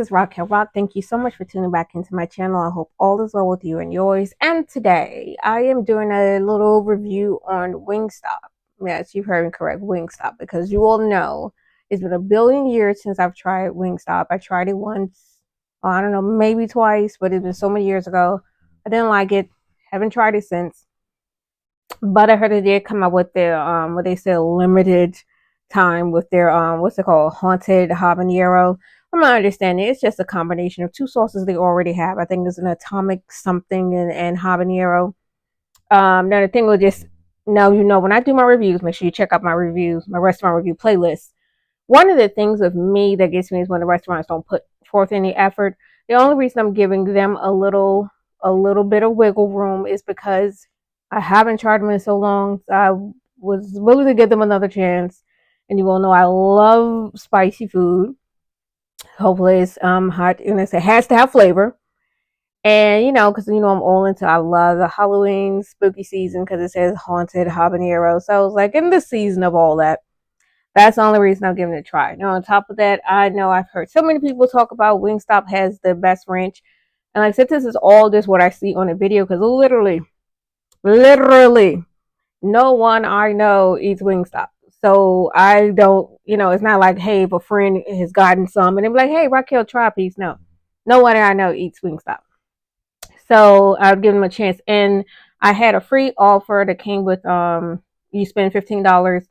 is Raquel Rock. Thank you so much for tuning back into my channel. I hope all is well with you and yours. And today I am doing a little review on Wingstop. Yes, you've heard me correct, Wingstop, because you all know it's been a billion years since I've tried Wingstop. I tried it once, I don't know, maybe twice, but it's been so many years ago. I didn't like it. Haven't tried it since. But I heard they did come out with their what they said limited time with their what's it called, haunted habanero. From my understanding, it's just a combination of two sauces they already have. I think it's an atomic something and habanero. Now the thing will just now when I do my reviews, make sure you check out my reviews, my restaurant review playlist. One of the things with me that gets me is when the restaurants don't put forth any effort. The only reason I'm giving them a little bit of wiggle room is because I haven't tried them in so long. So I was willing to give them another chance. And you all know I love spicy food. Hopefully it's hot, and it has to have flavor. And because I'm all into, I love the Halloween spooky season because it says haunted habanero. So I was like, in the season of all that, that's the only reason I'm giving it a try. Now on top of that, I know I've heard so many people talk about Wingstop has the best ranch. And like I said, this is all just what I see on the video because literally no one I know eats Wingstop. So I don't, it's not like, hey, if a friend has gotten some and they're like, hey, Raquel, try a piece. No one I know eats Wingstop. So I'll give them a chance. And I had a free offer that came with you spend $15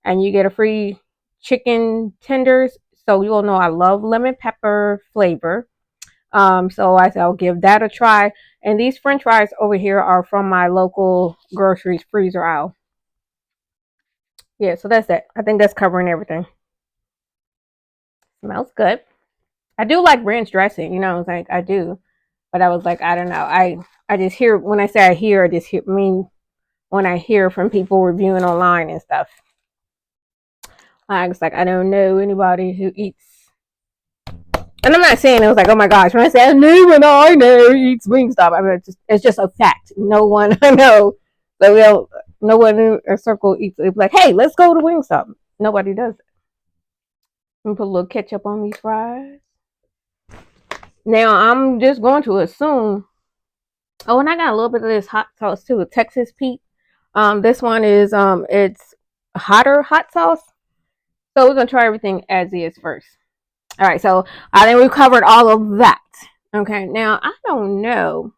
and you get a free chicken tenders. So you all know I love lemon pepper flavor. So I said I'll give that a try. And these French fries over here are from my local groceries freezer aisle. Yeah, so that's it. I think that's covering everything. Smells good. I do like ranch dressing, like I do. But I was like, I don't know. I just hear, when I say I hear, I just mean when I hear from people reviewing online and stuff. I was like, I don't know anybody who eats. And I'm not saying it was like, oh my gosh, when I say I know eats Wingstop, I mean, it's just a fact. No one I know, so no one in a circle eats. It's like, hey, let's go to Wingstop. Nobody does it. I'm gonna put a little ketchup on these fries. Now I'm just going to assume. Oh, and I got a little bit of this hot sauce too, Texas Pete. This one is it's hotter hot sauce. So we're gonna try everything as is first. All right, so I think we've covered all of that. Okay, now I don't know.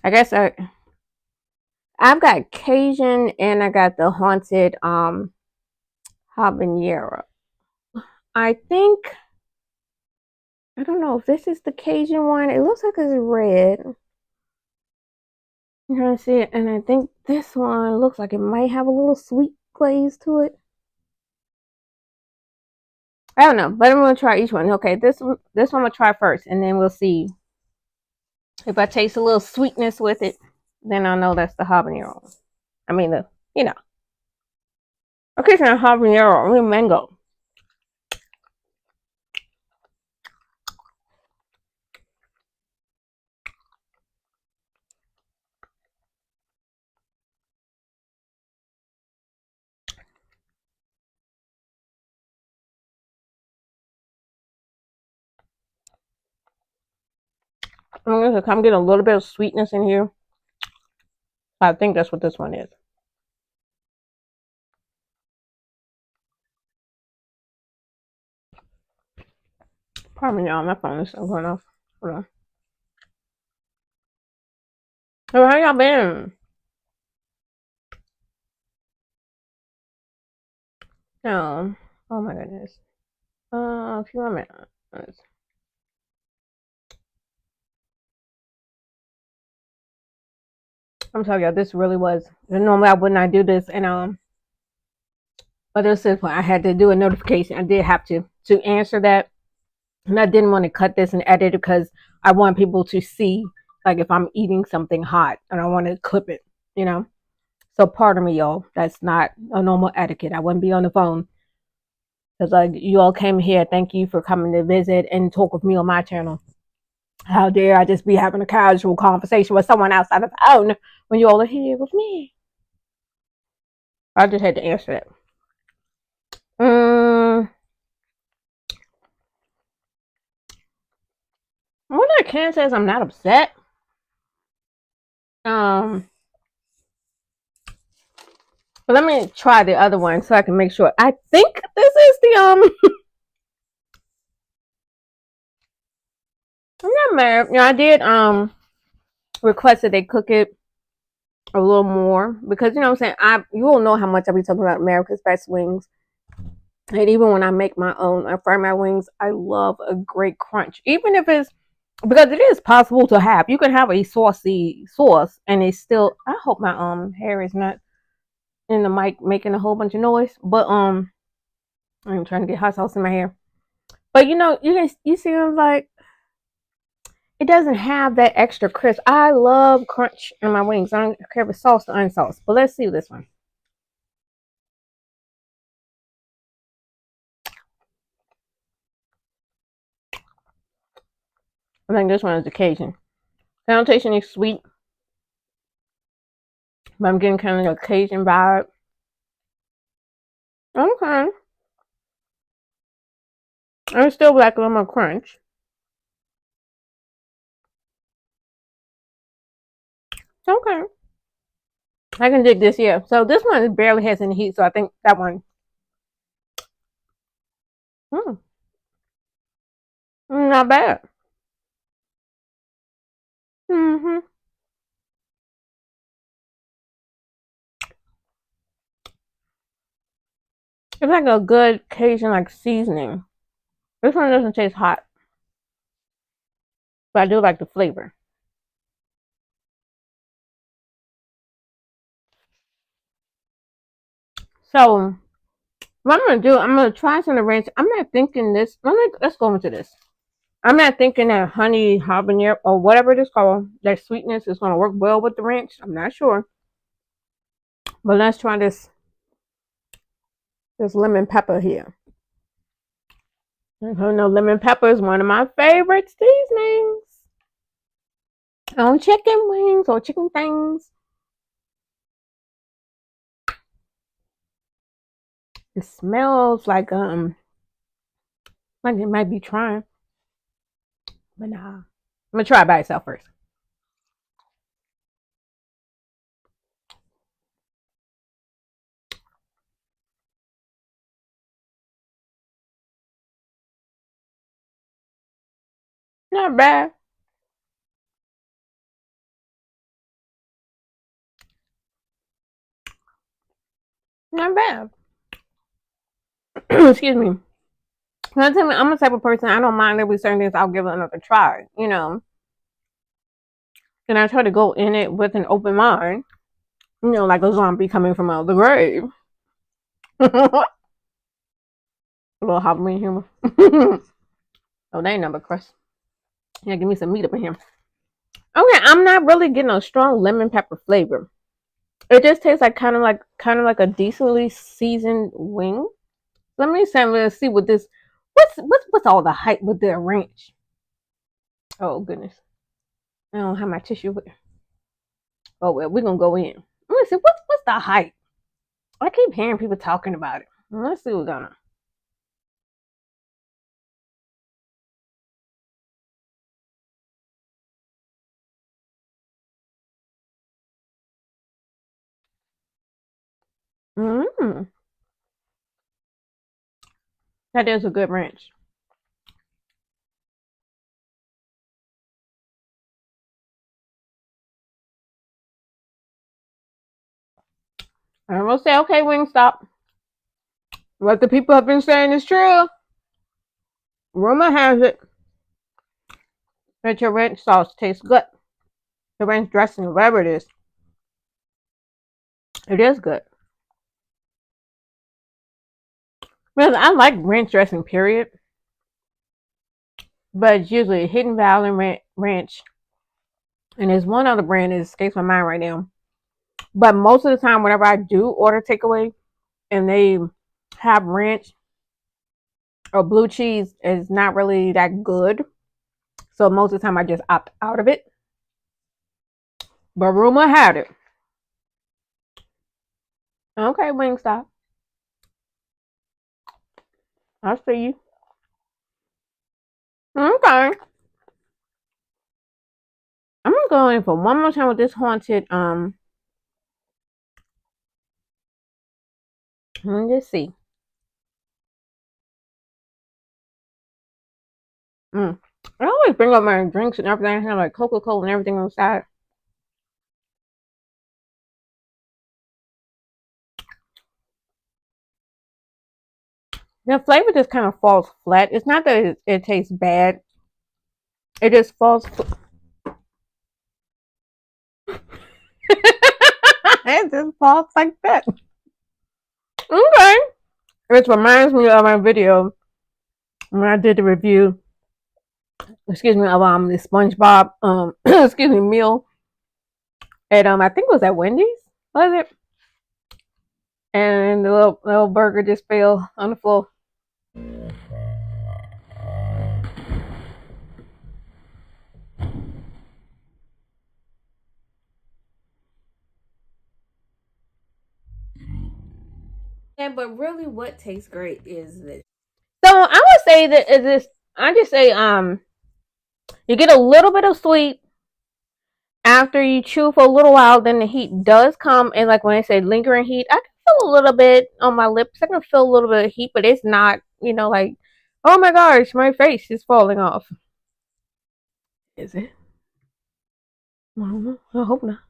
I guess I've got Cajun and I got the haunted habanero. I think I don't know if this is the Cajun one. It looks like it's red. I'm trying to see it, and I think this one looks like it might have a little sweet glaze to it. I don't know, but I'm gonna try each one. Okay, this one I'm gonna try first, and then we'll see if I taste a little sweetness with it. Then I'll know that's the habanero. I mean okay, it's not habanero. I mean mango. I'm gonna get a little bit of sweetness in here. I think that's what this one is. Pardon me, y'all. My phone is still going off. Hold on. So how y'all been? No. Oh my goodness. A few more minutes. I'm sorry, y'all. This really was. Normally I would not do this, and but this is when I had to do a notification. I did have to answer that, and I didn't want to cut this and edit it because I want people to see, like, if I'm eating something hot, and I want to clip it, So pardon me, y'all. That's not a normal etiquette. I wouldn't be on the phone because like you all came here. Thank you for coming to visit and talk with me on my channel. How dare I just be having a casual conversation with someone outside of the phone when you all are here with me? I just had to answer that. can say is I'm not upset. Um, but let me try the other one so I can make sure. I think this is the I'm not mad. You know, I did request that they cook it a little more because you know what I'm saying. You will know how much I be talking about America's Best Wings. And even when I make my own, I fry my wings. I love a great crunch, even if it's because it is possible to have. You can have a saucy sauce, and it's still. I hope my hair is not in the mic making a whole bunch of noise. But I'm trying to get hot sauce in my hair. But you know, you see, I'm like it doesn't have that extra crisp. I love crunch in my wings. I don't care if it's sauce or unsauced. But let's see this one. I think this one is the Cajun. I don't taste any sweet, but I'm getting kind of a Cajun vibe. Okay. I'm still like a little more crunch. Okay. I can dig this, yeah. So this one barely has any heat, so I think that one. Hmm, not bad. Mm-hmm. It's like a good Cajun like seasoning. This one doesn't taste hot, but I do like the flavor. So what I'm gonna do, I'm gonna try some of the ranch. I'm not thinking this. Let's go into this. I'm not thinking that honey habanero or whatever it is called, that sweetness is gonna work well with the ranch. I'm not sure, but let's try this lemon pepper here. I know lemon pepper is one of my favorite seasonings on chicken wings or chicken things. It smells like it might be trying, but nah. I'm gonna try it by itself first. Not bad. Not bad. Excuse me. I'm a type of person. I don't mind there be certain things. I'll give it another try. You know, and I try to go in it with an open mind. You know, like a zombie coming from out of the grave. A little Halloween humor. Oh, they ain't number crust. Yeah, give me some meat up in here. Okay, I'm not really getting a strong lemon pepper flavor. It just tastes like kind of like a decently seasoned wing. Let's see what this. What's all the hype with their ranch? Oh goodness, I don't have my tissue with. Oh well, we're gonna go in. Let me see what's the hype. I keep hearing people talking about it. Let's see what's going on. Mm, that is a good ranch. I'm gonna say, okay, Wingstop. What the people have been saying is true. Rumor has it that your ranch sauce tastes good. Your ranch dressing, whatever it is good. Because I like ranch dressing, period. But it's usually Hidden Valley Ranch. And there's one other brand that escapes my mind right now. But most of the time, whenever I do order takeaway and they have ranch or blue cheese, is not really that good. So most of the time, I just opt out of it. But rumor had it. Okay, Wingstop. I see you. Okay. I'm gonna go in for one more time with this haunted. Let me just see. I always bring up my drinks and everything. I have like Coca-Cola and everything on the side. The flavor just kind of falls flat. It's not that it tastes bad. It just falls. It just falls like that. Okay. Which reminds me of my video when I did the review. Excuse me, of the SpongeBob excuse me, meal at I think it was at Wendy's. Was it? And the little burger just fell on the floor. Yeah, but really, what tastes great is this. So I would say that is this. I just say you get a little bit of sweet after you chew for a little while. Then the heat does come, and like when I say lingering heat, I can feel a little bit on my lips. I can feel a little bit of heat, but it's not, like, oh my gosh, my face is falling off. Is it? I don't know. I hope not.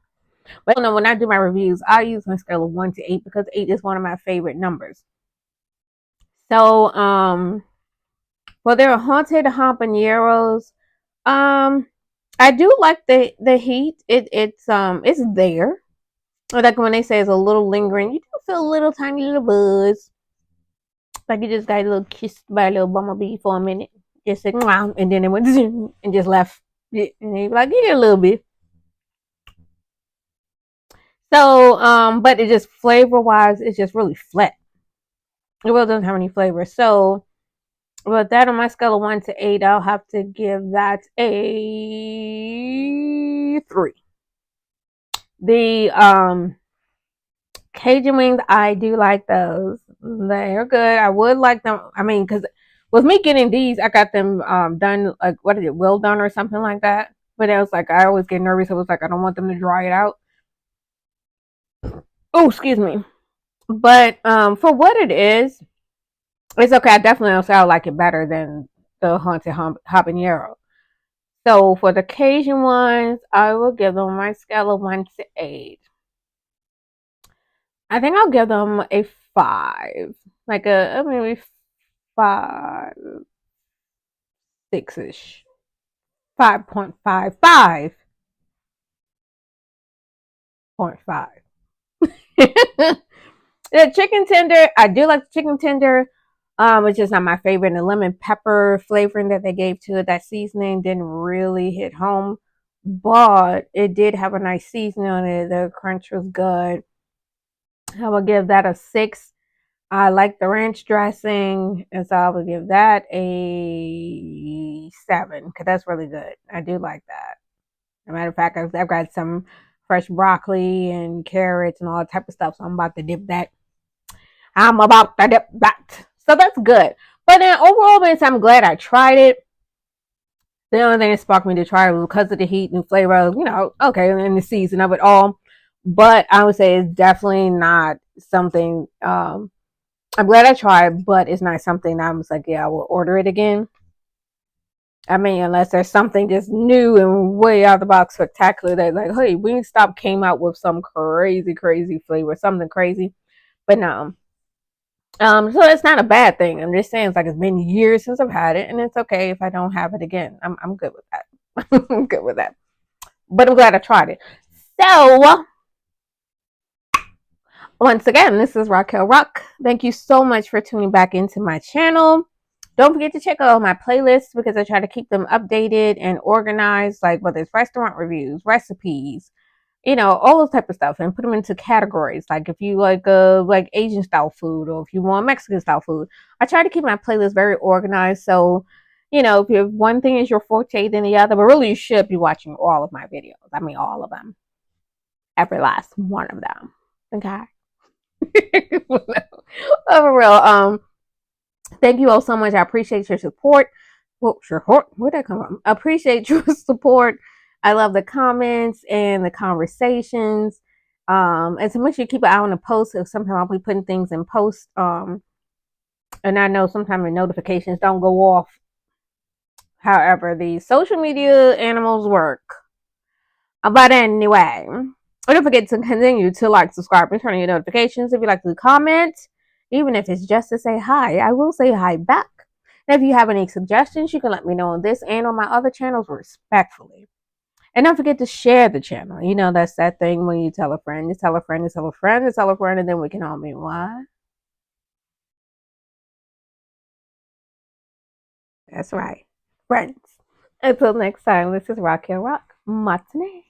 But no, when I do my reviews, I use my scale of 1 to 8 because 8 is one of my favorite numbers. So, for their haunted habaneros, I do like the heat. It's there. Like when they say it's a little lingering, you do feel a little tiny little buzz. Like you just got a little kissed by a little bumblebee for a minute. Just like, wow, and then it went zoom and just left. And they like, yeah, a little bit. So, but it just flavor wise, it's just really flat. It really doesn't have any flavor. So, with that on my scale of 1 to 8, I'll have to give that a 3. The Cajun wings, I do like those. They're good. I would like them. I mean, because with me getting these, I got them done, like, what is it, well done or something like that. But it was like, I always get nervous. It was like, I don't want them to dry it out. Oh, excuse me. But for what it is, it's okay. I definitely don't say I like it better than the haunted habanero. So for the Cajun ones, I will give them my scale of 1 to 8. I think I'll give them a 5, like maybe 5, 6ish, 5.5, 5.5. The chicken tender, I do like the chicken tender. It's just not my favorite. And the lemon pepper flavoring that they gave to it, that seasoning didn't really hit home, but it did have a nice seasoning on it. The crunch was good. I will give that a 6. I like the ranch dressing, and so I will give that a 7 because that's really good. I do like that. As a matter of fact, I've got some fresh broccoli and carrots and all that type of stuff, so I'm about to dip that. So that's good. But then overall, I'm glad I tried it. The only thing that sparked me to try it was because of the heat and flavor, okay, and the season of it all. But I would say it's definitely not something, I'm glad I tried, but it's not something that I'm just like, yeah, I will order it again. I mean, unless there's something just new and way out of the box spectacular that, like, hey, Wingstop came out with some crazy, crazy flavor, something crazy. But no. So it's not a bad thing. I'm just saying, it's like it's been years since I've had it, and it's okay if I don't have it again. I'm good with that. I'm good with that. But I'm glad I tried it. So once again, this is Raquel Rock. Thank you so much for tuning back into my channel. Don't forget to check out my playlists because I try to keep them updated and organized, like whether it's restaurant reviews, recipes, all those type of stuff, and put them into categories. Like if you like Asian style food, or if you want Mexican style food, I try to keep my playlist very organized. So, if one thing is your forte than the other, but really you should be watching all of my videos. I mean, all of them, every last one of them. Okay. For real. Thank you all so much. I appreciate your support. Well, sure, where'd that come from? I appreciate your support. I love the comments and the conversations. And so make sure you keep an eye on the posts. Because sometimes I'll be putting things in posts. And I know sometimes the notifications don't go off. However, the social media animals work. But anyway, don't forget to continue to like, subscribe, and turn on your notifications. If you like to comment, even if it's just to say hi, I will say hi back. And if you have any suggestions, you can let me know on this and on my other channels respectfully. And don't forget to share the channel. You know, that's that thing when you tell a friend, you tell a friend, you tell a friend, you tell a friend, and then we can all be one. That's right. Friends. Until next time, this is Raquel Rock Martinez.